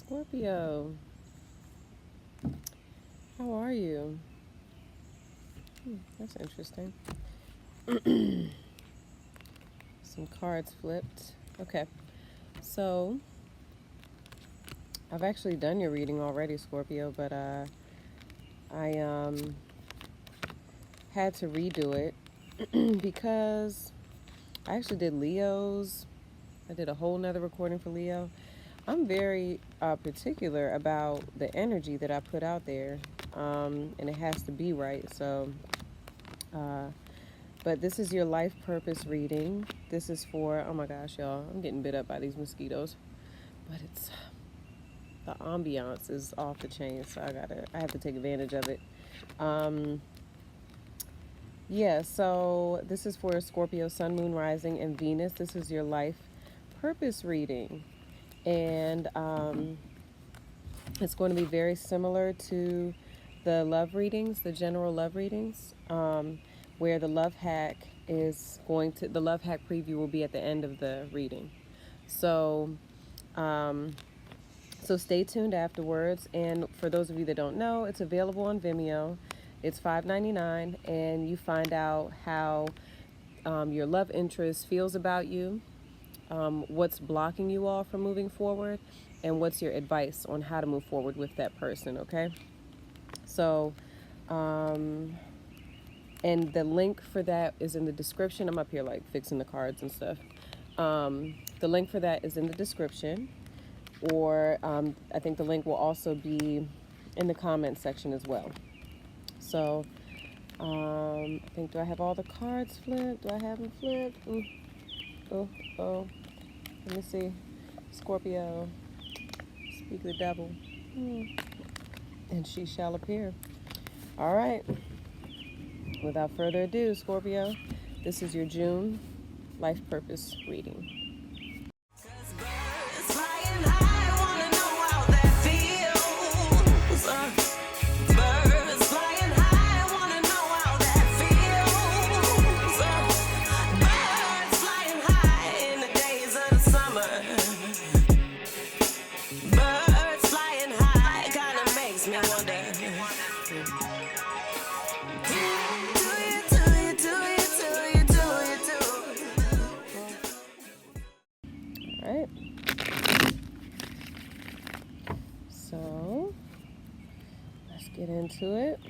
Scorpio, how are you? That's interesting. Some cards flipped. Okay, so I've actually done your reading already, Scorpio, but I had to redo it because I actually did Leo's. I did a whole nother recording for Leo. I'm very particular about the energy that I put out there, and it has to be right. So, but this is your life purpose reading. This is for, oh my gosh, y'all, I'm getting bit up by these mosquitoes, but the ambiance is off the chain, so I have to take advantage of it. Yeah, so this is for Scorpio, Sun, Moon, Rising, and Venus. This is your life purpose reading. And it's going to be very similar to the love readings, the general love readings, where the love hack the love hack preview will be at the end of the reading. So, so stay tuned afterwards. And for those of you that don't know, it's available on Vimeo. It's $5.99, and you find out how your love interest feels about you, what's blocking you all from moving forward, and what's your advice on how to move forward with that person, okay? So, and the link for that is in the description. I'm up here like fixing the cards and stuff. The link for that is in the description, or I think the link will also be in the comment section as well. So, I think, do I have all the cards flipped? Do I have them flipped? Oh. Let me see. Scorpio, speak the devil, and she shall appear. All right. Without further ado, Scorpio, this is your June life purpose reading. All right. So let's get into it.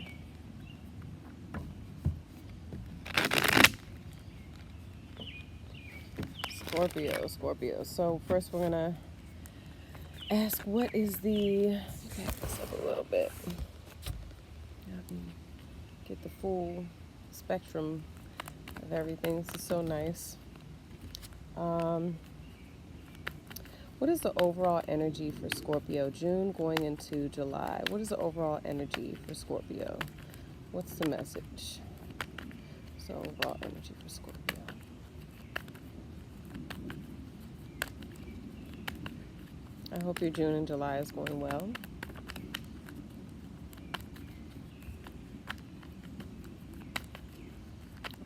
Scorpio. So first we're gonna ask, what is back this up a little bit. Get the full spectrum of everything. This is so nice. What is the overall energy for Scorpio? June going into July. What is the overall energy for Scorpio? What's the message? So overall energy for Scorpio. I hope your June and July is going well.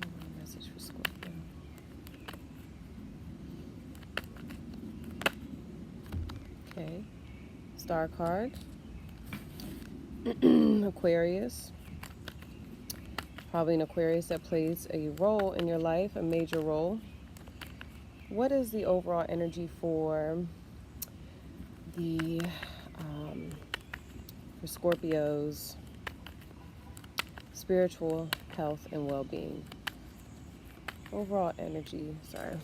Overall message for Scorpio. Okay. Star card. Aquarius. Probably an Aquarius that plays a role in your life, a major role. What is the overall energy for for Scorpio's spiritual health and well-being? Overall energy. Sorry.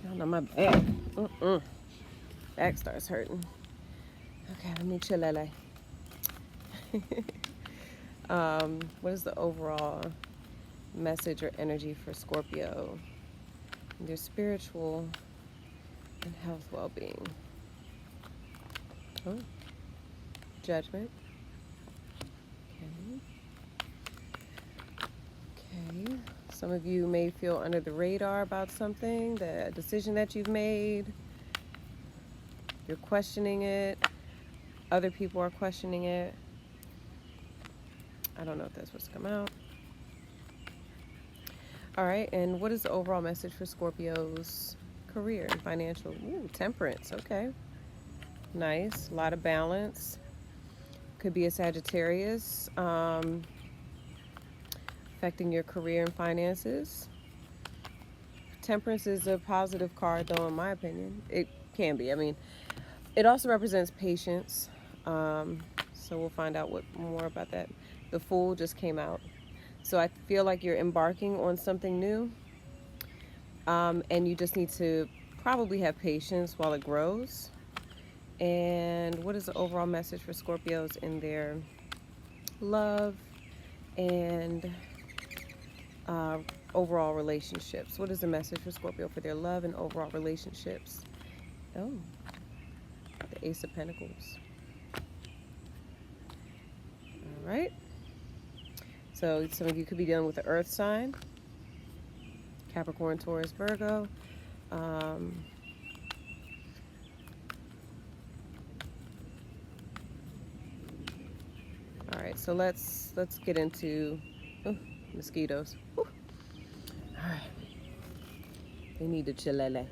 Y'all know my back. Back starts hurting. Okay, let me chill. What is the overall message or energy for Scorpio? Their spiritual and health well-being. Oh, Judgment. Okay. Some of you may feel under the radar about something, the decision that you've made. You're questioning it. Other people are questioning it. I don't know if that's what's come out. All right, and what is the overall message for Scorpio's career and financial. Ooh, temperance. Okay. Nice. A lot of balance. Could be a Sagittarius, affecting your career and finances. Temperance is a positive card, though, in my opinion. It can be. I mean, it also represents patience. So we'll find out what more about that. The Fool just came out. So I feel like you're embarking on something new, and you just need to probably have patience while it grows. And what is the overall message for Scorpios in their love and uh, overall relationships? What is the message for Scorpio for their love and overall relationships? Oh, the Ace of Pentacles. All right. So some of you could be dealing with the Earth sign, Capricorn, Taurus, Virgo. All right, so let's get into mosquitoes. Whew. All right, they need to chilele.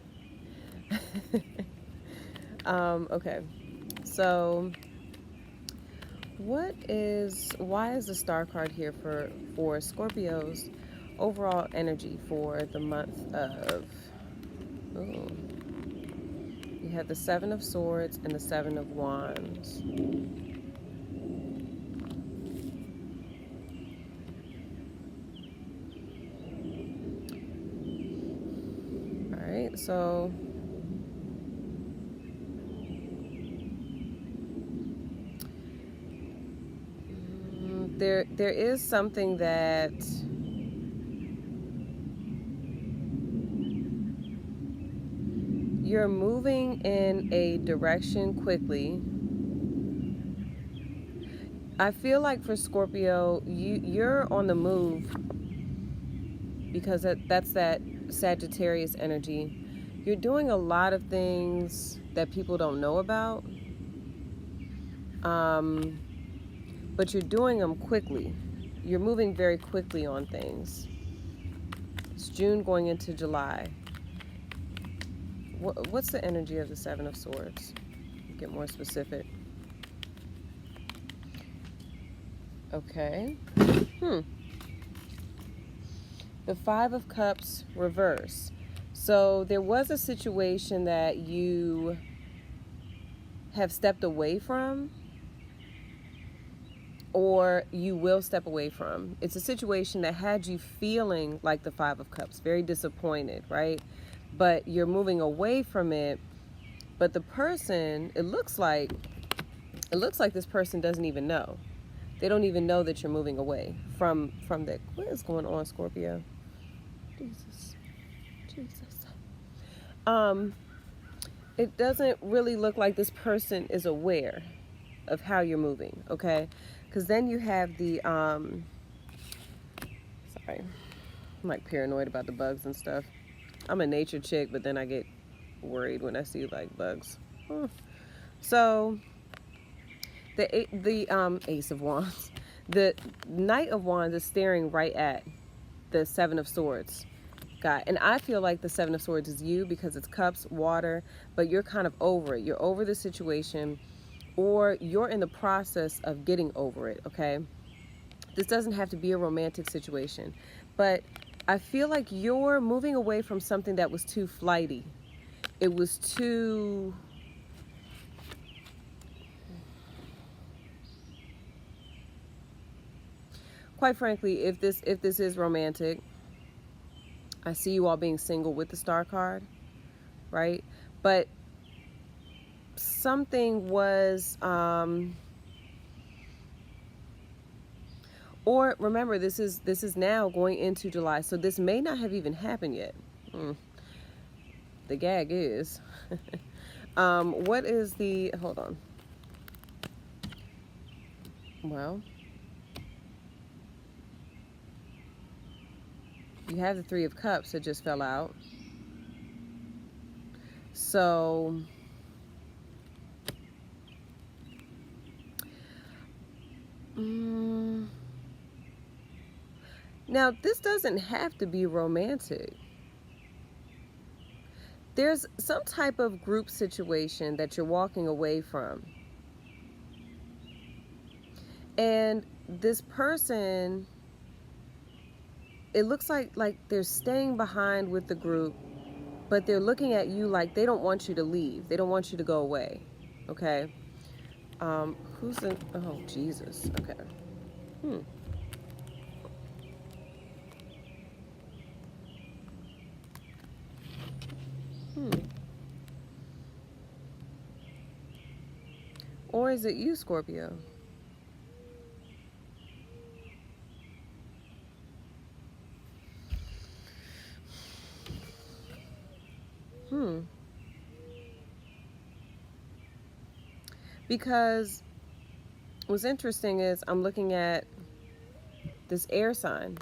Okay, so why is the Star card here for Scorpios overall energy for the month of, ooh, you have the Seven of Swords and the Seven of Wands. All right, so there is something that you're moving in a direction quickly. I feel like for Scorpio, you're on the move because that's that Sagittarius energy. You're doing a lot of things that people don't know about, but you're doing them quickly. You're moving very quickly on things. It's June going into July. What's the energy of the Seven of Swords? Get more specific. Okay. The Five of Cups reverse. So there was a situation that you have stepped away from, or you will step away from. It's a situation that had you feeling like the Five of Cups, very disappointed, right? But you're moving away from it. But the person, it looks like this person doesn't even know. They don't even know that you're moving away from that. What is going on, Scorpio? Jesus. It doesn't really look like this person is aware of how you're moving, okay? Because then you have the, sorry, I'm like paranoid about the bugs and stuff. I'm a nature chick, but then I get worried when I see like bugs. So the Ace of Wands, the Knight of Wands is staring right at the Seven of Swords guy, and I feel like the Seven of Swords is you because it's cups, water, but you're kind of over it. You're over the situation, or you're in the process of getting over it, okay? This doesn't have to be a romantic situation, but I feel like you're moving away from something that was too flighty. It was too, quite frankly, if this is romantic, I see you all being single with the Star card, right? But something was, or remember, this is now going into July, so this may not have even happened yet. The gag is, what is the, hold on. Well, you have the Three of Cups that just fell out. So now this doesn't have to be romantic. there's some type of group situation that you're walking away from. And this person, it looks like they're staying behind with the group, but they're looking at you like they don't want you to leave. They don't want you to go away. Okay. Who's in? Oh, Jesus. Okay. Hmm. Hmm. Or is it you, Scorpio? Hmm. Because what's interesting is I'm looking at this air sign.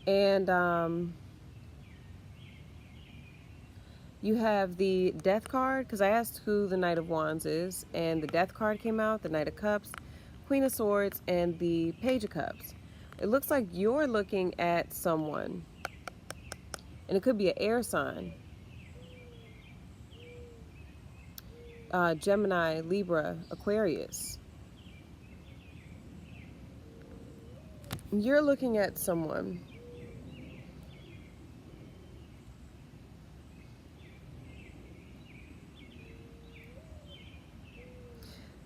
And you have the death card, because I asked who the Knight of Wands is, and the death card came out, the Knight of Cups, Queen of Swords, and the Page of Cups. It looks like you're looking at someone, and it could be an air sign. Gemini, Libra, Aquarius. You're looking at someone.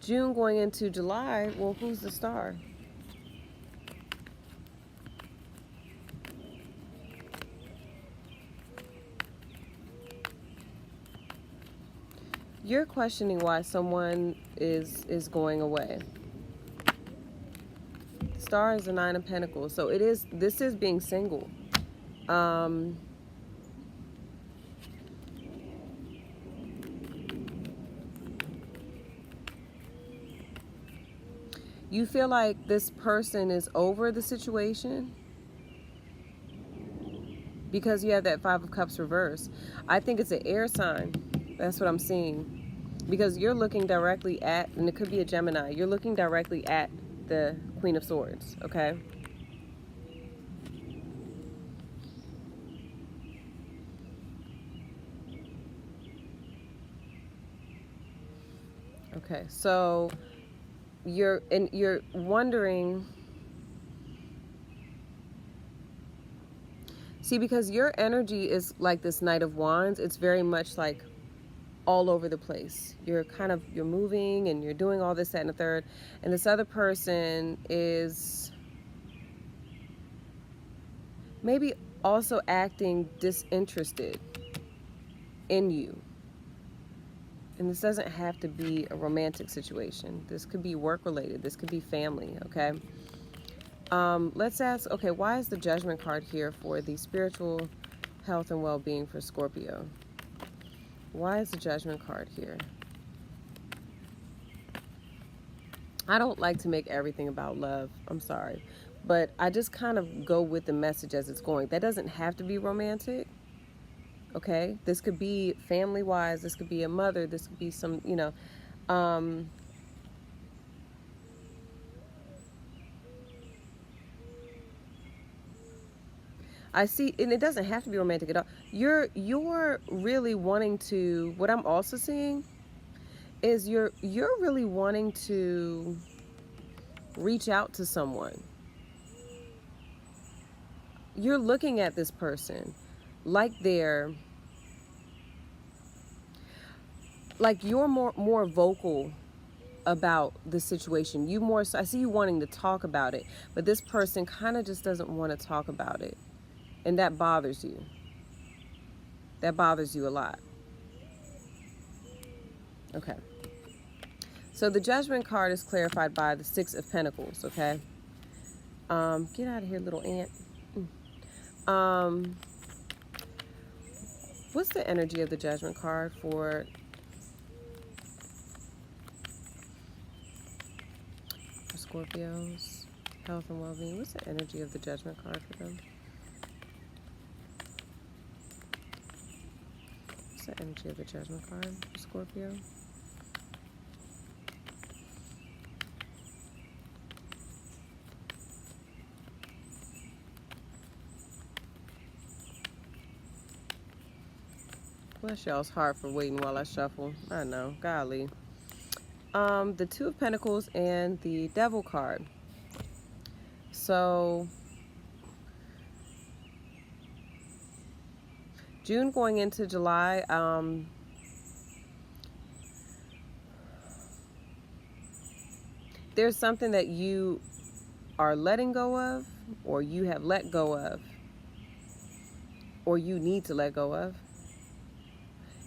June going into July, well, who's the star? You're questioning why someone is going away. The star is the Nine of Pentacles, so this is being single. You feel like this person is over the situation because you have that Five of Cups reverse. I think it's an air sign. That's what I'm seeing. Because you're looking directly at, and it could be a Gemini, you're looking directly at the Queen of Swords, okay? Okay, so you're wondering. See, because your energy is like this Knight of Wands, it's very much like all over the place. You're moving and you're doing all this, that, and the third. And this other person is maybe also acting disinterested in you. And this doesn't have to be a romantic situation. This could be work related. This could be family, okay? Let's ask, okay, why is the Judgment card here for the spiritual health and well-being for Scorpio? Why is the Judgment card here? I don't like to make everything about love. I'm sorry. But I just kind of go with the message as it's going. That doesn't have to be romantic. Okay? This could be family-wise. This could be a mother. This could be some, I see, and it doesn't have to be romantic at all. You're really wanting to, what I'm also seeing is you're really wanting to reach out to someone. You're looking at this person like you're more vocal about the situation. I see you wanting to talk about it, but this person kind of just doesn't want to talk about it. And that bothers you. That bothers you a lot. Okay. So the Judgment card is clarified by the Six of Pentacles, okay? Get out of here, little ant. What's the energy of the Judgment card for Scorpios? Health and well-being. What's the energy of the Judgment card for them? What's the energy of the Judgment card for Scorpio? Bless y'all's heart for waiting while I shuffle. I know, golly. The Two of Pentacles and the Devil card. So June going into July, there's something that you are letting go of, or you have let go of, or you need to let go of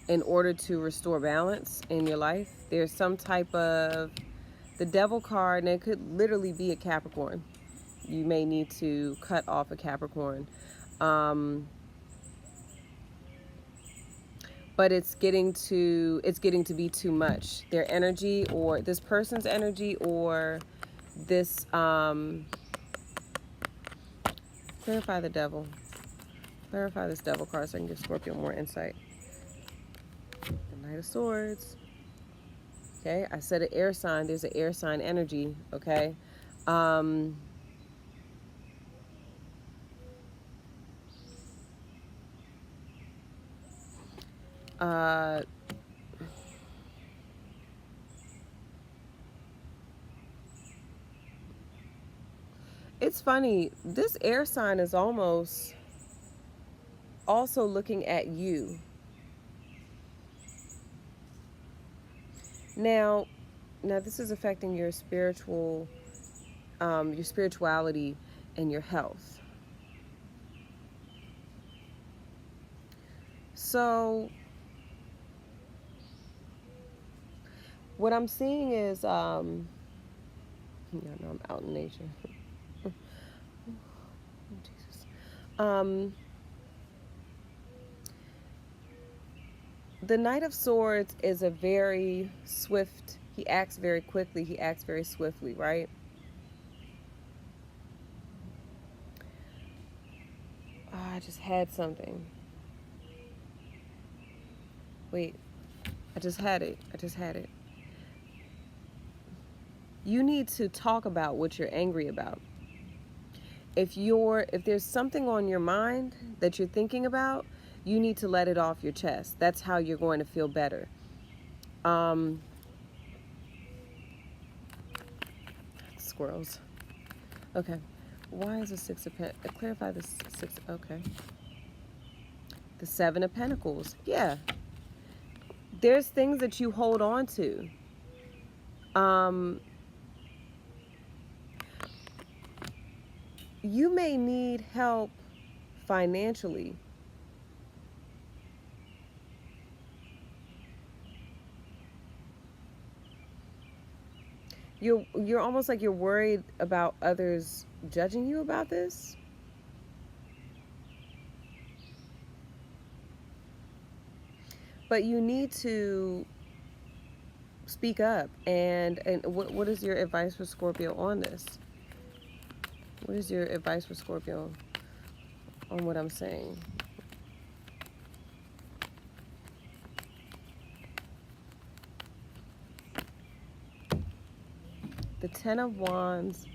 in order to restore balance in your life. There's some type of, the Devil card, and it could literally be a Capricorn. You may need to cut off a Capricorn. But it's getting to be too much. Their energy, or this person's energy, or this clarify the Devil. Clarify this Devil card so I can give Scorpio more insight. The Knight of Swords. Okay, I said an air sign. There's an air sign energy. Okay. It's funny. This air sign is almost also looking at you. Now this is affecting your spirituality and your health. So what I'm seeing is, yeah, no, I'm out in nature. Jesus. The Knight of Swords is a very swift, he acts very quickly, he acts very swiftly, right? Oh, I just had something. Wait, I just had it. You need to talk about what you're angry about. If there's something on your mind that you're thinking about, you need to let it off your chest. That's how you're going to feel better. Squirrels. Okay. Why is the Six of Pentacles? Clarify the Six. Okay. The Seven of Pentacles. Yeah. There's things that you hold on to. You may need help financially. You're almost like you're worried about others judging you about this. But you need to speak up. And what is your advice for Scorpio on this? What is your advice for Scorpio on what I'm saying? The Ten of Wands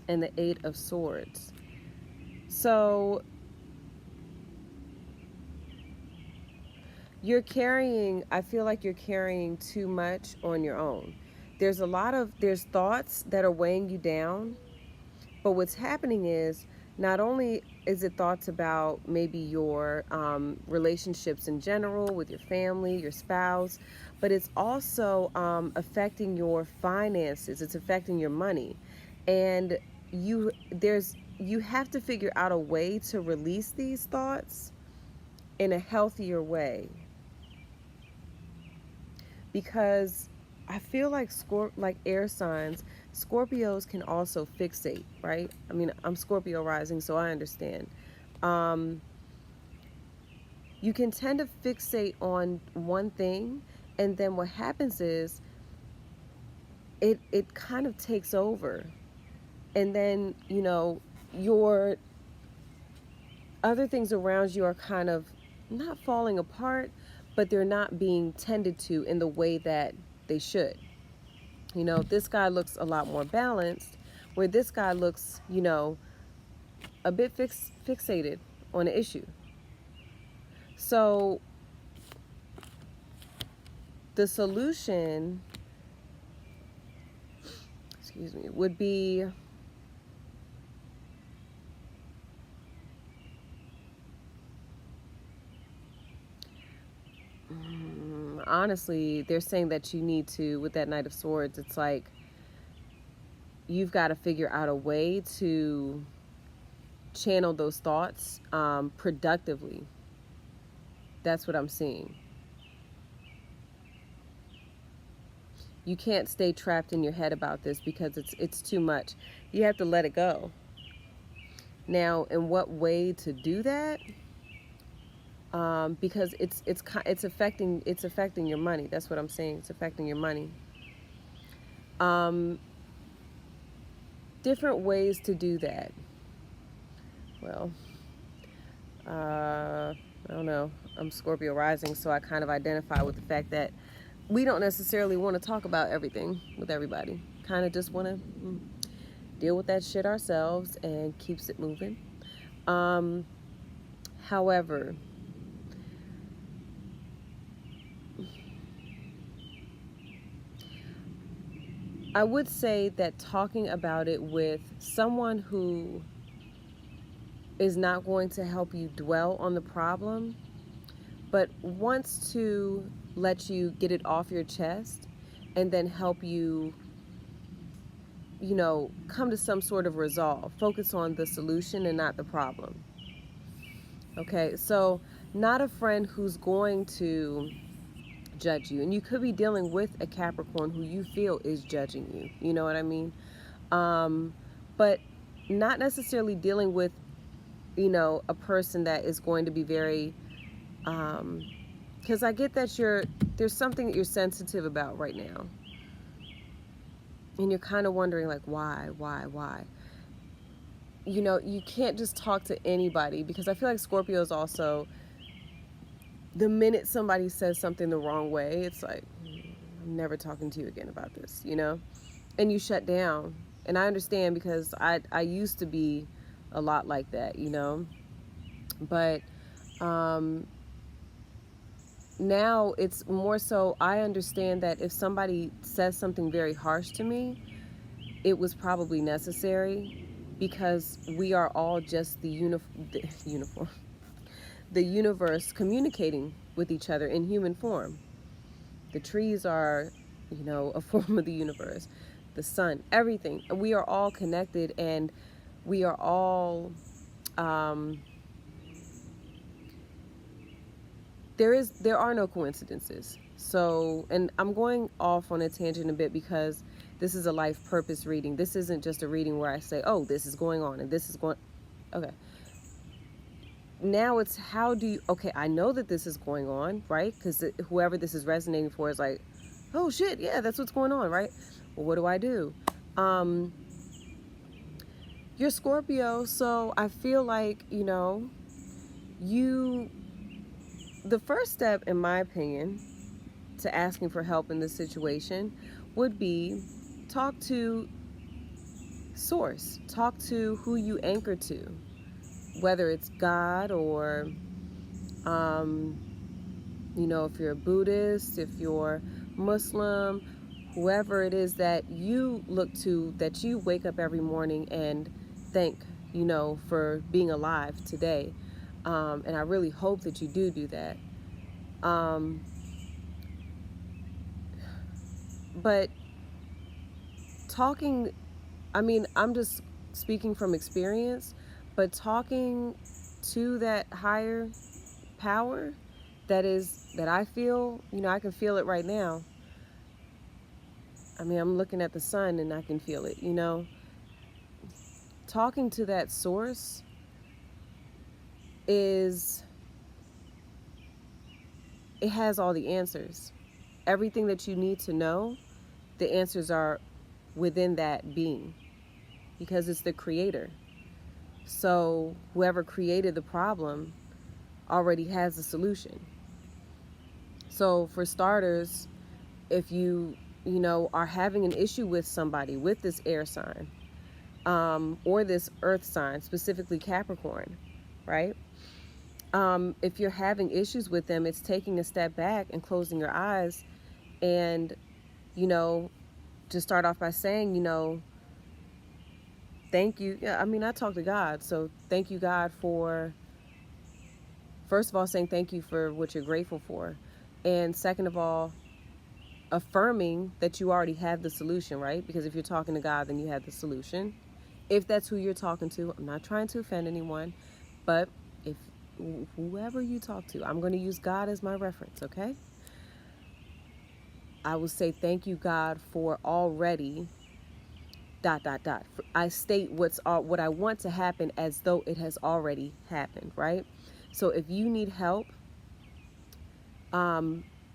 and the Eight of Swords. So I feel like you're carrying too much on your own. There's thoughts that are weighing you down, but what's happening is, not only is it thoughts about maybe your relationships in general with your family, your spouse, but it's also affecting your finances. It's affecting your money. And you have to figure out a way to release these thoughts in a healthier way. Because I feel like air signs, Scorpios can also fixate, right? I mean, I'm Scorpio rising, so I understand. You can tend to fixate on one thing, and then what happens is it kind of takes over. And then, your other things around you are kind of not falling apart, but they're not being tended to in the way that they should. This guy looks a lot more balanced, where this guy looks, a bit fixated on an issue. So the solution, excuse me, would be honestly, they're saying that you need to, with that Knight of Swords, it's like you've got to figure out a way to channel those thoughts productively. That's what I'm seeing. You can't stay trapped in your head about this because it's too much. You have to let it go. Now, in what way to do that? Because it's affecting your money. That's what I'm saying. It's affecting your money. Different ways to do that. Well, I don't know. I'm Scorpio rising, so I kind of identify with the fact that we don't necessarily want to talk about everything with everybody. Kind of just want to deal with that shit ourselves and keeps it moving. However, I would say that talking about it with someone who is not going to help you dwell on the problem, but wants to let you get it off your chest and then help you, come to some sort of resolve. Focus on the solution and not the problem. Okay, so not a friend who's going to judge you. And you could be dealing with a Capricorn who you feel is judging you. You know what I mean? But not necessarily dealing with, a person that is going to be very, because I get that there's something that you're sensitive about right now. And you're kind of wondering, like, why? You can't just talk to anybody, because I feel like Scorpio is also, the minute somebody says something the wrong way, it's like, I'm never talking to you again about this, and you shut down. And I understand, because I used to be a lot like that, but now it's more so I understand that if somebody says something very harsh to me, it was probably necessary, because we are all just the universe communicating with each other in human form. The trees are, a form of the universe. The sun, everything. We are all connected, and we are all, there are no coincidences. So, and I'm going off on a tangent a bit, because this is a life purpose reading. This isn't just a reading where I say, oh, this is going on and this is going, okay. Now it's okay, I know that this is going on, right? Because whoever this is resonating for is like, oh shit, yeah, that's what's going on, right? Well, what do I do? You're Scorpio, so I feel like, the first step, in my opinion, to asking for help in this situation would be talk to source. Talk to who you anchor to, whether it's God or, if you're a Buddhist, if you're Muslim, whoever it is that you look to, that you wake up every morning and thank, for being alive today. And I really hope that you do that. But talking, I'm just speaking from experience, but talking to that higher power that I feel, I can feel it right now. I'm looking at the sun and I can feel it, Talking to that source it has all the answers. Everything that you need to know, the answers are within that being, because it's the creator. So whoever created the problem already has the solution. So for starters, if you are having an issue with somebody, with this air sign, or this earth sign, specifically Capricorn, right? If you're having issues with them, it's taking a step back and closing your eyes And, you know, to start off by saying, thank you. Yeah, I mean, I talk to God. So thank you, God, for, first of all, saying thank you for what you're grateful for. And second of all, affirming that you already have the solution, right? Because if you're talking to God, then you have the solution. If that's who you're talking to, I'm not trying to offend anyone, but if whoever you talk to, I'm going to use God as my reference, okay? I will say thank you, God, for already ... I state what I want to happen as though it has already happened, right? So if you need help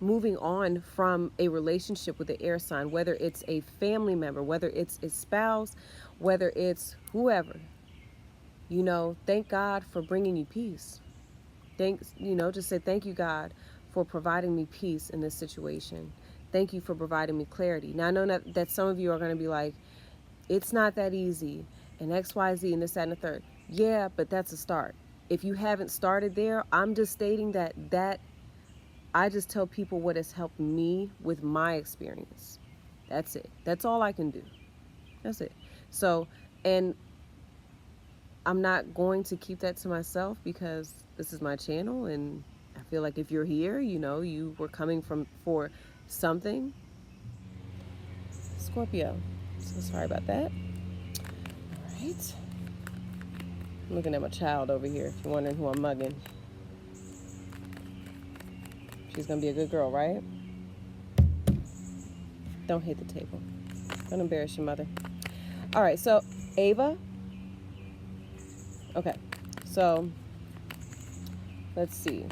moving on from a relationship with the air sign, whether it's a family member, whether it's a spouse, whether it's whoever, thank God for bringing you peace. Thanks, just say thank you, God, for providing me peace in this situation. Thank you for providing me clarity. Now, I know that some of you are going to be like, it's not that easy, and X, Y, Z, and this, that, and the third. Yeah, but that's a start. If you haven't started there, I'm just stating that I just tell people what has helped me with my experience. That's it. That's all I can do. That's it. So, and I'm not going to keep that to myself because this is my channel, and I feel like if you're here, you were coming for something. Scorpio. So sorry about that. All right. I'm looking at my child over here, if you're wondering who I'm mugging. She's going to be a good girl, right? Don't hit the table. Don't embarrass your mother. All right, so Ava. Okay, so let's see.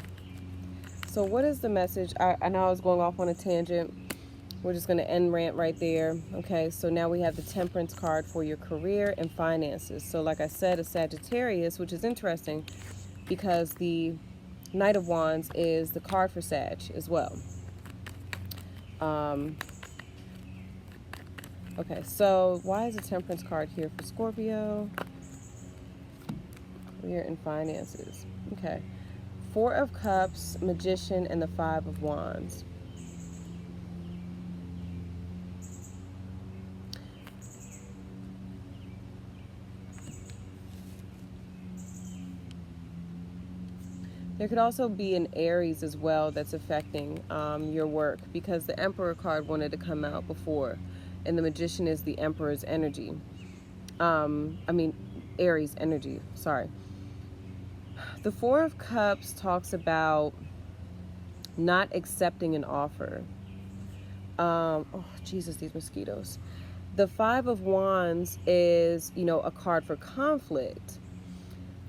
So what is the message? I know I was going off on a tangent. We're just going to end rant right there. Okay, so now we have the Temperance card for your career and finances. So like I said, a Sagittarius, which is interesting because the Knight of Wands is the card for Sag as well. Okay, so why is the Temperance card here for Scorpio? Career and finances. Okay. Four of Cups, Magician, and the Five of Wands. There could also be an Aries as well that's affecting your work, because the Emperor card wanted to come out before, and the Magician is the Emperor's energy. Aries energy, sorry. The Four of Cups talks about not accepting an offer. Oh, Jesus, these mosquitoes. The Five of Wands is, a card for conflict.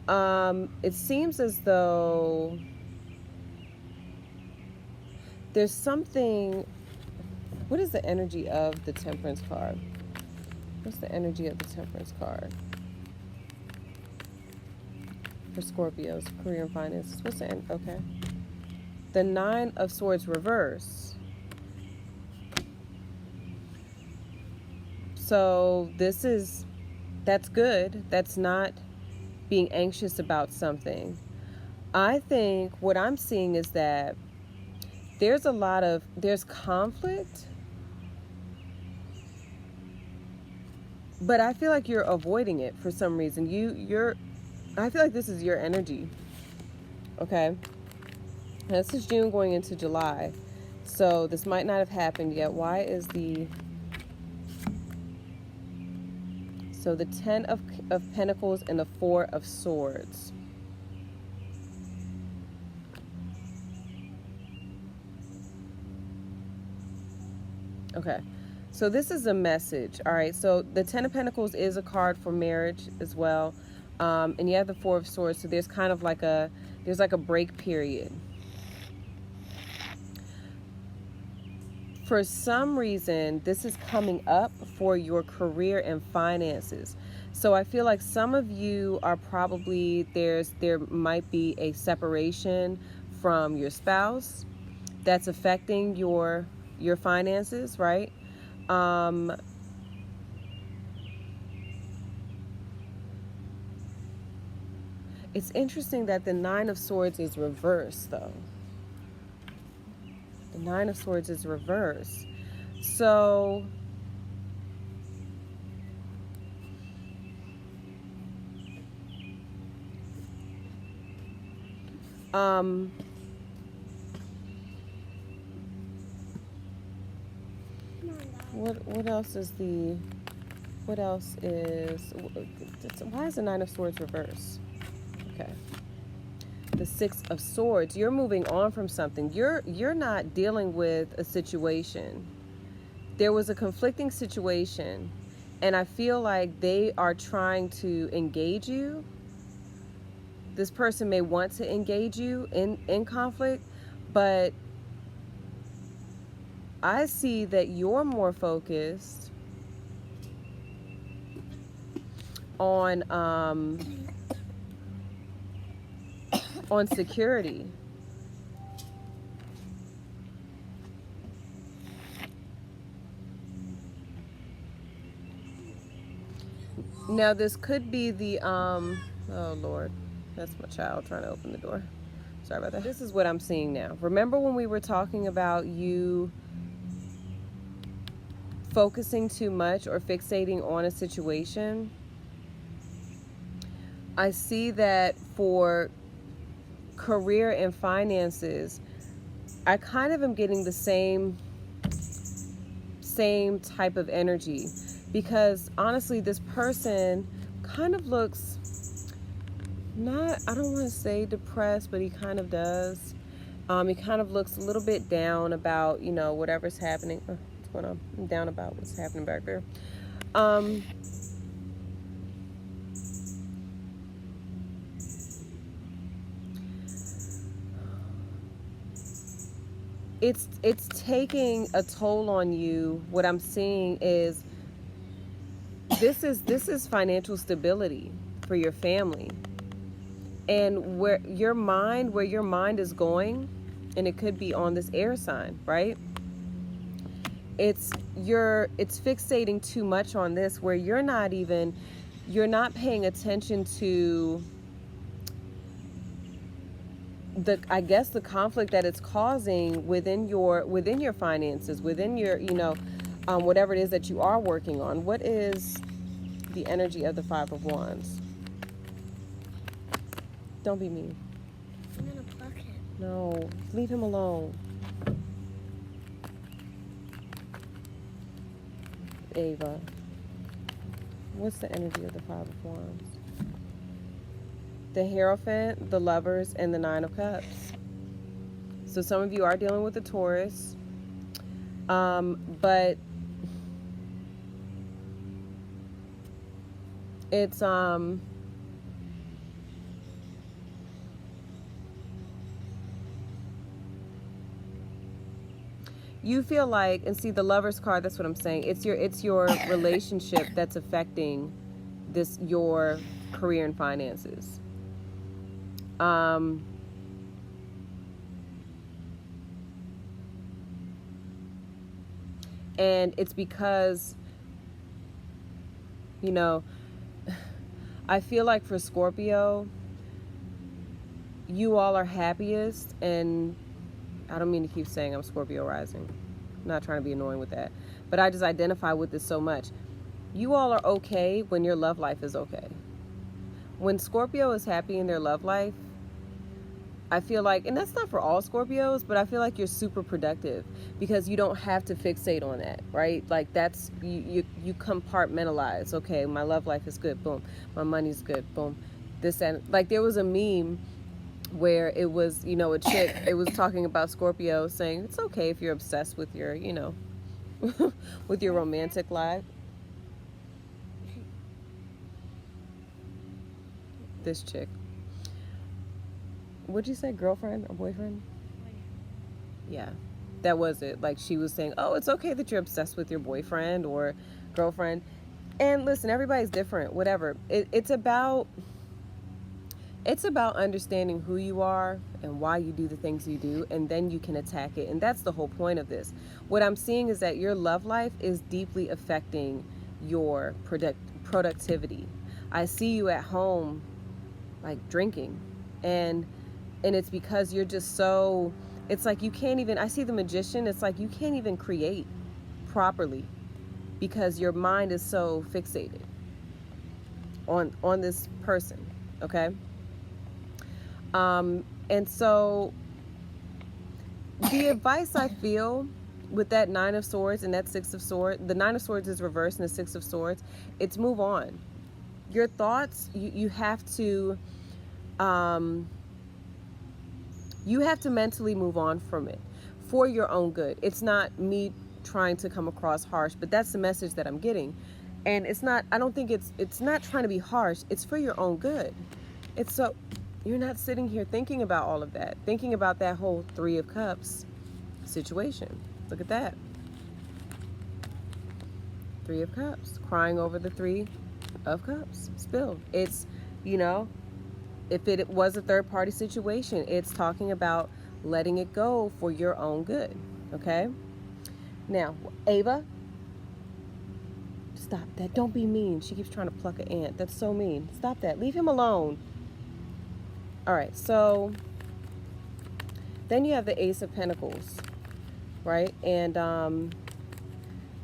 It seems as though there's something. What is the energy of the Temperance card? What's the energy of the Temperance card for Scorpios, career and finances? What's the end? Okay. The Nine of Swords reverse. So that's good. That's not being anxious about something. I think what I'm seeing is that there's conflict, but I feel like you're avoiding it for some reason. I feel like this is your energy. Okay. Now, this is June going into July. So this might not have happened yet. Why is the Ten of Pentacles and the Four of Swords? Okay. So this is a message. All right. So the Ten of Pentacles is a card for marriage as well. And you have the Four of Swords. So there's kind of like a break period. For some reason, this is coming up for your career and finances. So I feel like some of you are probably, there might be a separation from your spouse that's affecting your finances, right? It's interesting that the Nine of Swords is reversed, though. The Nine of Swords is reversed. So what else is why is the Nine of Swords reversed? Okay. The Six of Swords. You're moving on from something. You're not dealing with a situation. There was a conflicting situation, and I feel like they are trying to engage you. This person may want to engage you in conflict, but I see that you're more focused on security. Now this could be the oh Lord, that's my child trying to open the door. Sorry about that. This is what I'm seeing now. Remember when we were talking about you focusing too much or fixating on a situation? I see that for career and finances, I kind of am getting the same type of energy, because honestly this person kind of looks I don't want to say depressed, but he kind of does. He kind of looks a little bit down about, whatever's happening. What's going on? I'm down about what's happening back there. It's taking a toll on you. What I'm seeing is this is financial stability for your family. And where your mind is going, and it could be on this air sign, right? It's fixating too much on this, where you're not paying attention to the conflict that it's causing within your finances, within your, whatever it is that you are working on. What is the energy of the Five of Wands? Don't be mean. I'm gonna pluck him. No, leave him alone. Ava, what's the energy of the Five of Wands? The Hierophant, the Lovers, and the Nine of Cups. So some of you are dealing with the Taurus, but it's you feel like, and see the Lover's card, that's what I'm saying. It's your relationship that's affecting your career and finances. And it's because, I feel like for Scorpio, you all are happiest, and I don't mean to keep saying I'm Scorpio rising. I'm not trying to be annoying with that, but I just identify with this so much. You all are okay when your love life is okay. When Scorpio is happy in their love life, I feel like, and that's not for all Scorpios, but I feel like you're super productive because you don't have to fixate on that, right? Like that's, you compartmentalize. Okay, my love life is good, boom. My money's good, boom. This and, like, there was a meme where it was, a chick, it was talking about Scorpio saying, it's okay if you're obsessed with your, with your romantic life. This chick. What'd you say, girlfriend or boyfriend? Yeah, that was it. Like, she was saying, oh, it's okay that you're obsessed with your boyfriend or girlfriend. And listen, everybody's different, whatever. It's about understanding who you are and why you do the things you do, and then you can attack it. And that's the whole point of this. What I'm seeing is that your love life is deeply affecting your productivity. I see you at home, like, drinking, and it's because you're just so It's like you can't even, I see the Magician, it's like you can't even create properly because your mind is so fixated on this person, okay? And so the advice I feel with that Nine of Swords and that Six of Swords, the Nine of Swords is reversed and the Six of Swords, it's move on. Your thoughts, you have to mentally move on from it for your own good. It's not me trying to come across harsh, but that's the message that I'm getting. And it's not, I don't think it's not trying to be harsh. It's for your own good. It's so you're not sitting here thinking about all of that, thinking about that whole Three of Cups situation. Look at that. Three of Cups, crying over the Three of Cups spilled. It's, you know, if it was a third party situation, it's talking about letting it go for your own good. Okay? Now, Ava, stop that. Don't be mean. She keeps trying to pluck an ant. That's so mean. Stop that. Leave him alone. All right, so then you have the Ace of Pentacles, right? And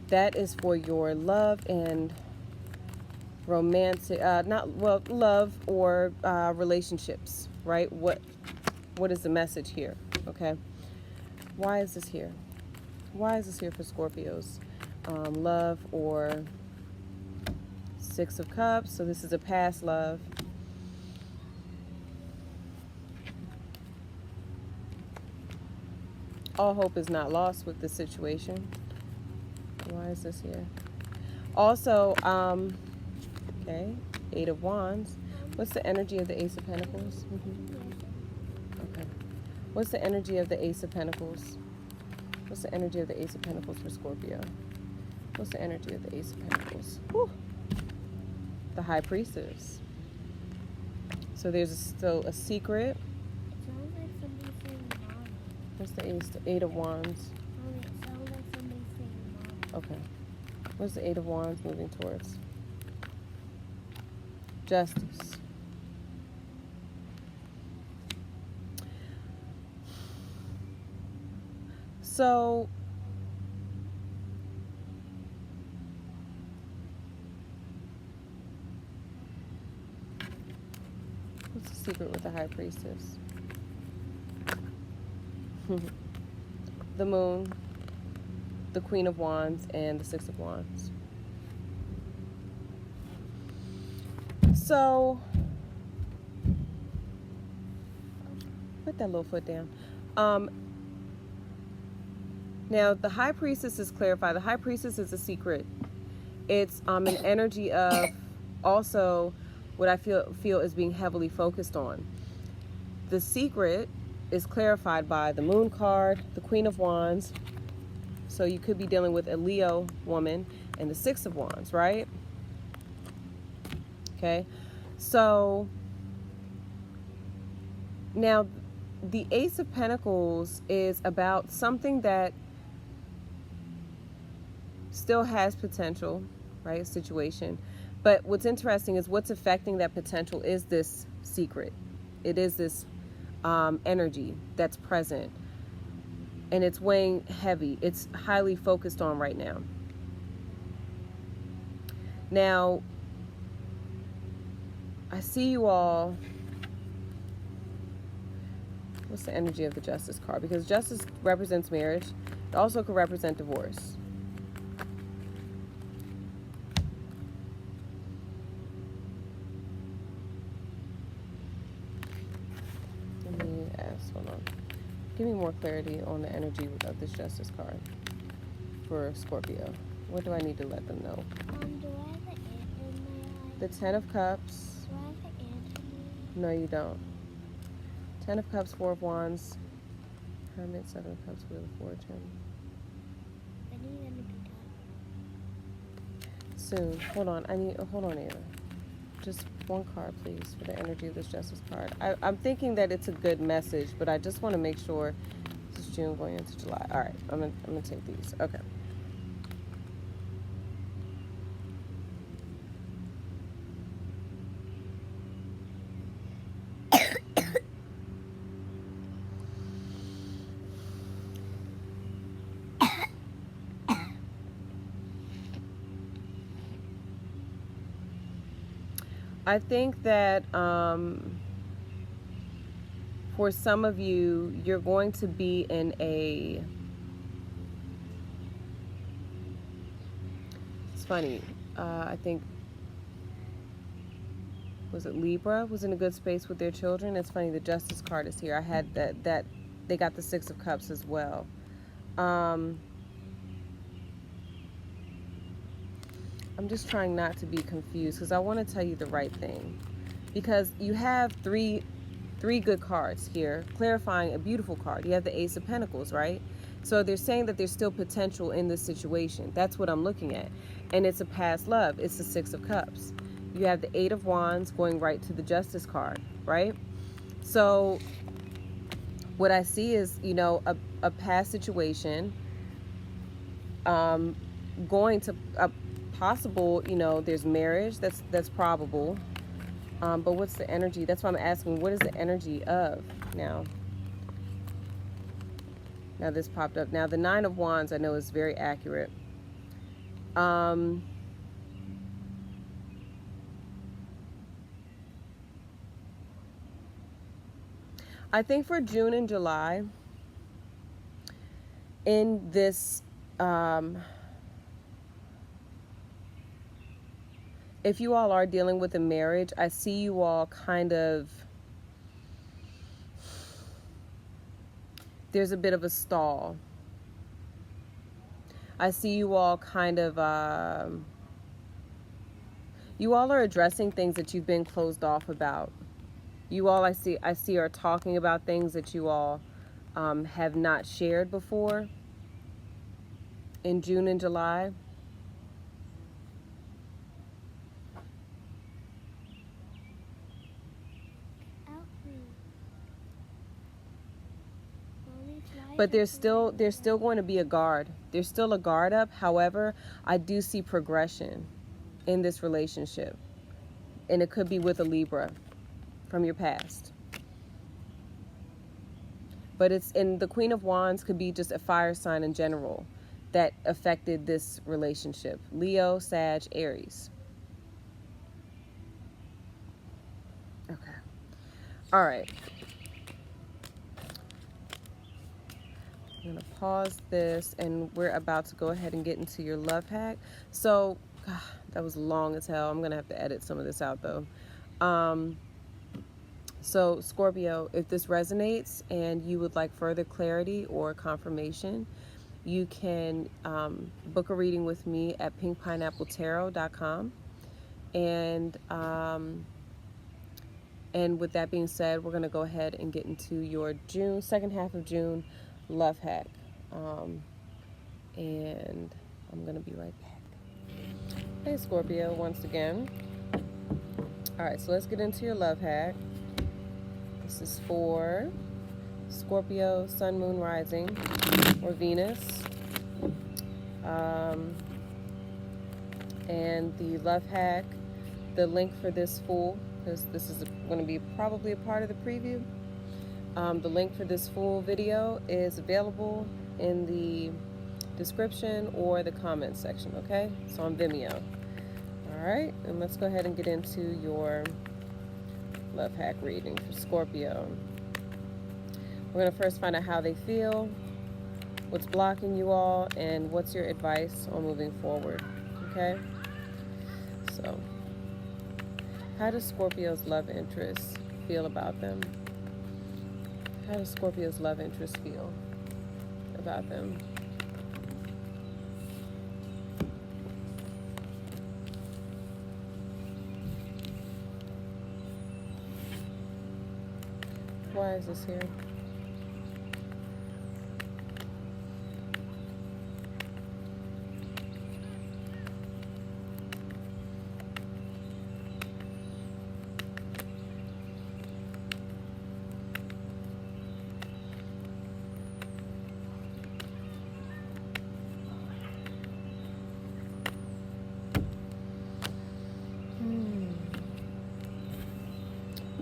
that is for your love and romantic, love or relationships, right? What is the message here? Okay, why is this here? Why is this here for Scorpios? Love or Six of Cups. So this is a past love. All hope is not lost with this situation. Why is this here? Also, okay, Eight of Wands. What's the energy of the Ace of Pentacles? Okay. What's the energy of the Ace of Pentacles? What's the energy of the Ace of Pentacles for Scorpio? What's the energy of the Ace of Pentacles? Whew. The High Priestess. So there's still a secret. It sounds like somebody saying mom. What's the Eight of Wands? It sounds like somebody saying mom. Okay. What's the Eight of Wands moving towards? Justice. So what's the secret with the High Priestess? The Moon, the Queen of Wands, and the Six of Wands. So put that little foot down. Now the High Priestess is clarified. The High Priestess is a secret. It's an energy of also what I feel is being heavily focused on. The secret is clarified by the Moon card, the Queen of Wands. So you could be dealing with a Leo woman, and the Six of Wands, right? Okay. So now the Ace of Pentacles is about something that still has potential, right? Situation. But what's interesting is what's affecting that potential is this secret. It is this energy that's present. And it's weighing heavy. It's highly focused on right now. Now, I see you all. What's the energy of the Justice card? Because Justice represents marriage. It also could represent divorce. Let me ask, hold on. Give me more clarity on the energy of this Justice card for Scorpio. What do I need to let them know? Do I have an ant in my eye? The Ten of Cups. Do I have an ant in No, you don't. Ten of Cups, Four of Wands, Hermit, Seven of Cups, Wheel of Fortune. my eye? I need them to be done. Soon. Hold on. Hold on, Ava. Just one card, please, for the energy of this Justice card. I'm thinking that it's a good message, but I just want to make sure this is June going into July. All right, I'm gonna take these. Okay. I think that for some of you, you're going to be in a... It's funny. I think, was it Libra, was in a good space with their children. It's funny, the Justice card is here. I had that they got the Six of Cups as well. I'm just trying not to be confused because I want to tell you the right thing. Because you have three good cards here, clarifying a beautiful card. You have the Ace of Pentacles, right? So they're saying that there's still potential in this situation. That's what I'm looking at. And it's a past love. It's the Six of Cups. You have the Eight of Wands going right to the Justice card, right? So what I see is, you know, a past situation going to a possible, you know, there's marriage. That's probable. But what's the energy? That's why I'm asking, what is the energy of now? Now this popped up. Now the Nine of Wands I know is very accurate. I think for June and July, in this, if you all are dealing with a marriage, I see you all kind of, there's a bit of a stall. I see you all kind of, you all are addressing things that you've been closed off about. You all, I see are talking about things that you all have not shared before in June and July. But there's still going to be a guard. There's still a guard up. However, I do see progression in this relationship. And it could be with a Libra from your past. But it's, and the Queen of Wands could be just a fire sign in general that affected this relationship. Leo, Sag, Aries. Okay. All right. I'm going to pause this, and we're about to go ahead and get into your love hack. So, God, that was long as hell. I'm going to have to edit some of this out, though. So, Scorpio, if this resonates and you would like further clarity or confirmation, you can book a reading with me at pinkpineappletarot.com. And with that being said, we're going to go ahead and get into your second half of June love hack. And I'm going to be right back. Hey, Scorpio, once again. All right, so let's get into your love hack. This is for Scorpio, Sun, Moon, Rising, or Venus. And the love hack, the link for this full, because this is going to be probably a part of the preview. The link for this full video is available in the description or the comments section, okay? So on Vimeo. All right, and let's go ahead and get into your love hack reading for Scorpio. We're going to first find out how they feel, what's blocking you all, and what's your advice on moving forward, okay? So, how does Scorpio's love interest feel about them? How does Scorpio's love interest feel about them? Why is this here?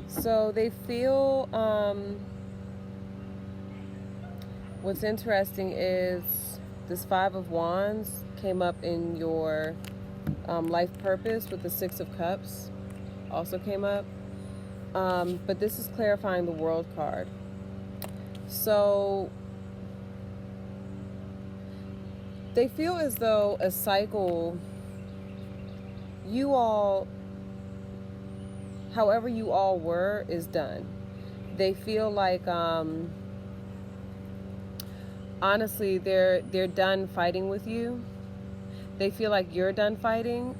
So they feel, what's interesting is this Five of Wands came up in your life purpose with the Six of Cups also came up. But this is clarifying the World card. So they feel as though a cycle, you all, however you all were, is done. They feel like, honestly, they're done fighting with you. They feel like you're done fighting.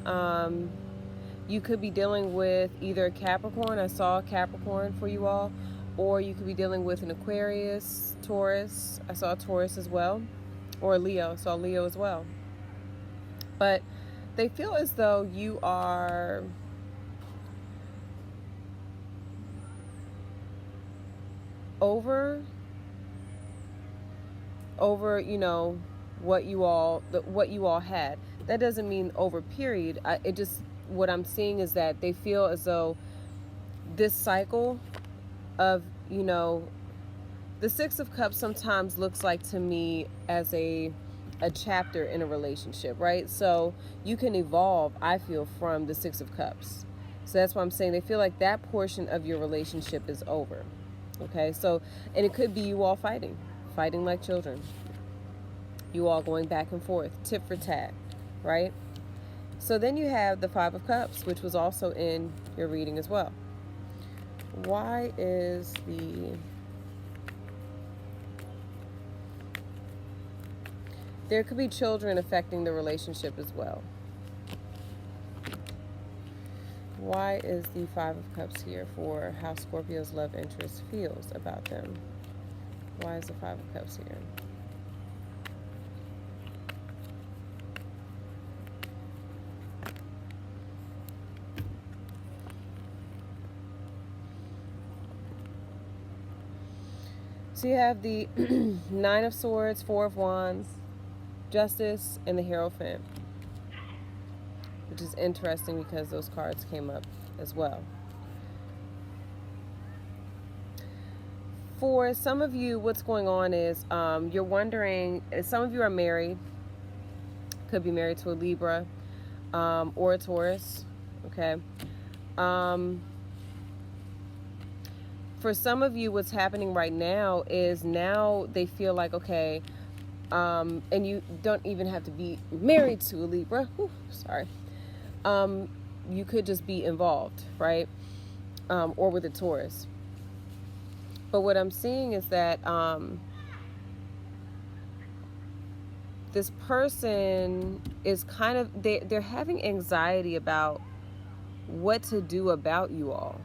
You could be dealing with either Capricorn. I saw Capricorn for you all. Or you could be dealing with an Aquarius, Taurus. I saw Taurus as well. Or Leo. I saw Leo as well. But they feel as though you are over, you know, what you all had. That doesn't mean over, period. What I'm seeing is that they feel as though this cycle of, you know, the Six of Cups sometimes looks like to me as a chapter in a relationship, right? So you can evolve, I feel, from the Six of Cups. So that's why I'm saying they feel like that portion of your relationship is over. Okay, so, and it could be you all fighting like children. You all going back and forth, tit for tat, right? So then you have the Five of Cups, which was also in your reading as well. Why is there could be children affecting the relationship as well. Why is the Five of Cups here for how Scorpio's love interest feels about them? Why is the Five of Cups here? So you have the Nine of Swords, Four of Wands, Justice, and the Hierophant, which is interesting because those cards came up as well. For some of you, what's going on is you're wondering, some of you are married, could be married to a Libra or a Taurus, okay? For some of you, what's happening right now is now they feel like, okay, and you don't even have to be married to a Libra. Whew, sorry. You could just be involved, right? Or with a Taurus. But what I'm seeing is that this person is kind of, they're having anxiety about what to do about you all.